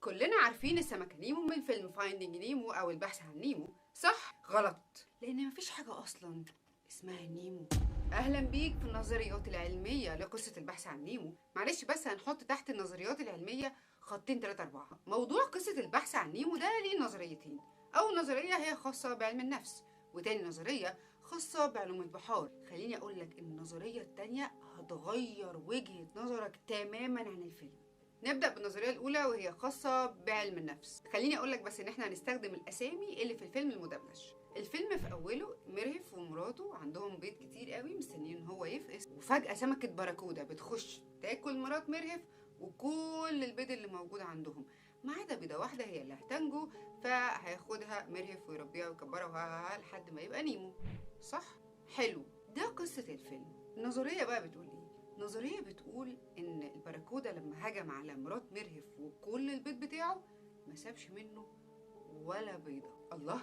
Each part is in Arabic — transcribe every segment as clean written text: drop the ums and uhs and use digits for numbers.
كلنا عارفين السمكة نيمو من فيلم فايندينج نيمو أو البحث عن نيمو، صح؟ غلط، لأن مفيش حاجة أصلا اسمها نيمو. أهلا بيك في النظريات العلمية لقصة البحث عن نيمو. معلش بس هنحط تحت النظريات العلمية خطين 3 4. موضوع قصة البحث عن نيمو ده ليه نظريتين. أول نظرية هي خاصة بعلم النفس، وتاني نظرية خاصة بعلوم البحار. خليني أقولك إن النظرية التانية هتغير وجهة نظرك تماما عن الفيلم. نبدأ بالنظرية الأولى وهي خاصة بعلم النفس. خليني أقولك بس إن إحنا هنستخدم الأسامي اللي في الفيلم المدبلج. الفيلم في أوله ميرهف ومراته عندهم بيض كتير قوي مستنيين إن هو يفقس، وفجأة سمكة باراكودا بتخش تاكل مرات ميرهف وكل البيض اللي موجود عندهم، ما عدا بيضة واحدة هي اللي هتنجو، فهياخدها ميرهف ويربيها ويكبرها لحد ما يبقى نيمو. صح؟ حلو، ده قصة الفيلم. النظرية بقى بتقول إيه؟ نظرية بتقول إن الباراكودا لما هجم على مرات ميرهف وكل البيض بتاعه ما سابش منه ولا بيضة. الله،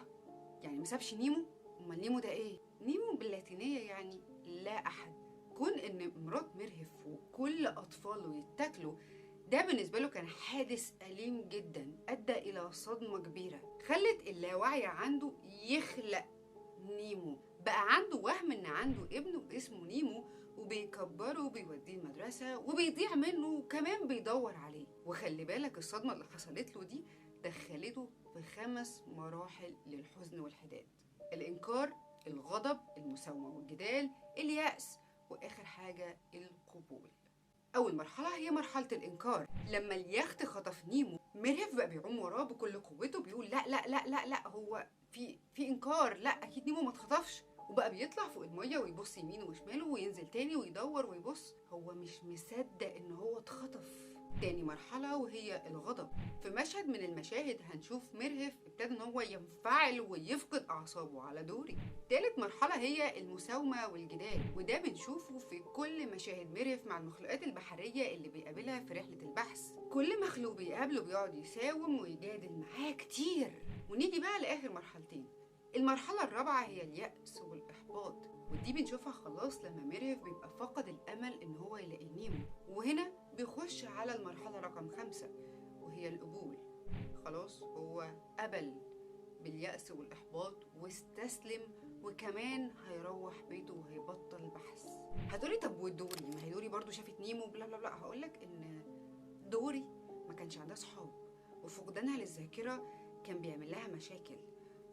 يعني ما سابش نيمو؟ أمال نيمو ده إيه؟ نيمو باللاتينية يعني لا أحد. كون إن مرات ميرهف وكل أطفاله يتاكلوا ده بالنسبة له كان حادث أليم جدا، أدى إلى صدمة كبيرة خلت اللاوعي عنده يخلق نيمو. بقى عنده وهم إن عنده ابنه اسمه نيمو وبيكبره وبيوديه المدرسة وبيضيع منه وكمان بيدور عليه. وخلي بالك الصدمة اللي حصلت له دي دخلته في 5 مراحل للحزن والحداد: الإنكار، الغضب، المساومة والجدال، اليأس، وآخر حاجة القبول. أول مرحلة هي مرحلة الإنكار. لما اليخت خطف نيمو ميرهف بقى بيعوم وراه بكل قوته بيقول لا لا لا لا لا، هو في إنكار، لا أكيد نيمو ما اتخطفش. وبقى بيطلع فوق المية ويبص يمينه وشماله وينزل تاني ويدور ويبص، هو مش مصدق إن هو اتخطف. تاني مرحلة وهي الغضب. في مشهد من المشاهد هنشوف ميرهف ابتدى ان هو ينفعل ويفقد اعصابه على دوري. تالت مرحلة هي المساومة والجدال، وده بنشوفه في كل مشاهد ميرهف مع المخلوقات البحرية اللي بيقابلها في رحلة البحث. كل مخلوق بيقابله بيقعد يساوم ويجادل معاه كتير. ونيجي بقى لاخر مرحلتين. المرحلة الرابعة هي اليأس والإحباط، ودي بنشوفها خلاص لما ميرهف بيبقى فقد الأمل إن هو يلاقي نيمو. وهنا بيخش على المرحلة رقم 5 وهي القبول. خلاص هو قبل باليأس والإحباط واستسلم، وكمان هيروح بيته وهيبطل البحث. هتقولي طب ودوري؟ ما هي دوري برضو شافت نيمو بلا بلا بلا. هقولك إن دوري ما كانش عندها صحاب، وفقدانها للذاكرة كان بيعمل لها مشاكل،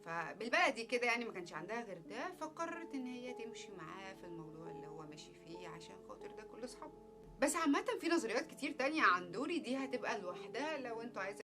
فبالبلدي كده يعني ما كانش عندها غير ده، فقررت ان هي تمشي معاه في الموضوع اللي هو ماشي فيه عشان خاطر ده كل اصحابه. بس عامة في نظريات كتير تانية عن دوري، دي هتبقى لوحدها لو انتوا عايزين